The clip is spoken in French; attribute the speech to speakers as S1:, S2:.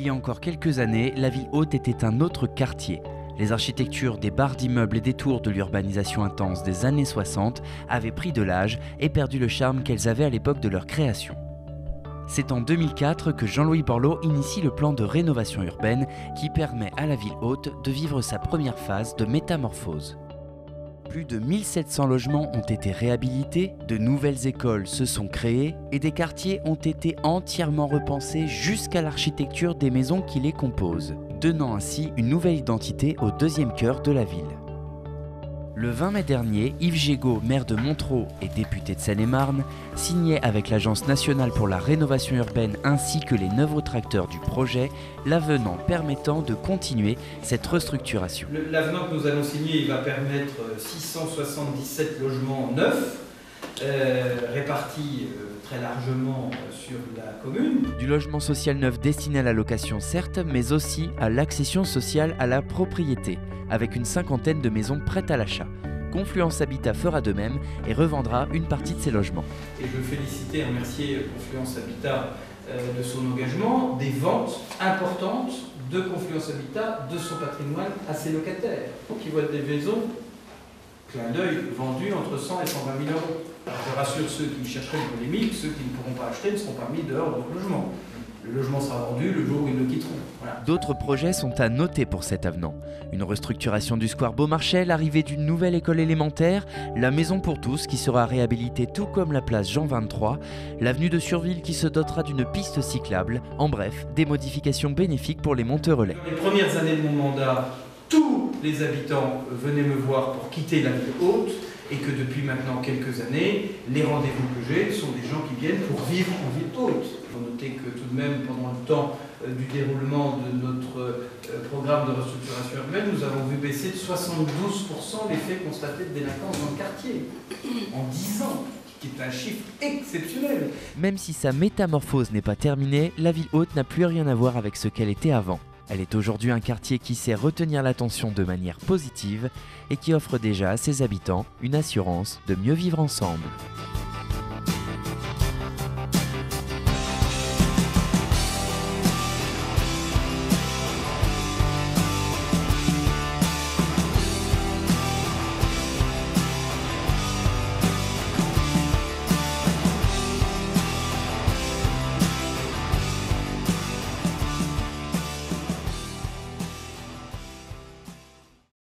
S1: Il y a encore quelques années, la ville haute était un autre quartier. Les architectures des barres d'immeubles et des tours de l'urbanisation intense des années 60 avaient pris de l'âge et perdu le charme qu'elles avaient à l'époque de leur création. C'est en 2004 que Jean-Louis Borloo initie le plan de rénovation urbaine qui permet à la ville haute de vivre sa première phase de métamorphose. Plus de 1700 logements ont été réhabilités, de nouvelles écoles se sont créées et des quartiers ont été entièrement repensés jusqu'à l'architecture des maisons qui les composent, donnant ainsi une nouvelle identité au deuxième cœur de la ville. Le 20 mai dernier, Yves Gégaud, maire de Montereau et député de Seine-et-Marne, signait avec l'Agence nationale pour la rénovation urbaine ainsi que les 9 autres acteurs du projet l'avenant permettant de continuer cette restructuration.
S2: L'avenant que nous allons signer, il va permettre 677 logements neufs, répartis très largement sur la commune.
S1: Du logement social neuf destiné à la location certes, mais aussi à l'accession sociale à la propriété, avec une cinquantaine de maisons prêtes à l'achat. Confluence Habitat fera de même et revendra une partie de ses logements.
S2: Et je veux féliciter et remercier Confluence Habitat de son engagement, des ventes importantes de Confluence Habitat, de son patrimoine à ses locataires, qui voient des maisons, clin d'œil, vendues entre 100 et 120 000 euros. Alors je rassure ceux qui chercheraient une polémique, ceux qui ne pourront pas acheter ne seront pas mis dehors de leur logement. Le logement sera vendu le jour où ils le quitteront. Voilà.
S1: D'autres projets sont à noter pour cet avenant. Une restructuration du square Beaumarchais, l'arrivée d'une nouvelle école élémentaire, la maison pour tous qui sera réhabilitée tout comme la place Jean 23, l'avenue de Surville qui se dotera d'une piste cyclable, en bref, des modifications bénéfiques pour les Monterelais.
S2: Dans les premières années de mon mandat, tous les habitants venaient me voir pour quitter la ville haute et que depuis maintenant quelques années, les rendez-vous que j'ai sont des gens qui viennent pour vivre en ville haute. Il faut noter que tout de même, pendant le temps du déroulement de notre programme de restructuration urbaine, nous avons vu baisser de 72% les faits constatés de délinquance dans le quartier, en 10 ans, qui est un chiffre exceptionnel.
S1: Même si sa métamorphose n'est pas terminée, la ville haute n'a plus rien à voir avec ce qu'elle était avant. Elle est aujourd'hui un quartier qui sait retenir l'attention de manière positive et qui offre déjà à ses habitants une assurance de mieux vivre ensemble.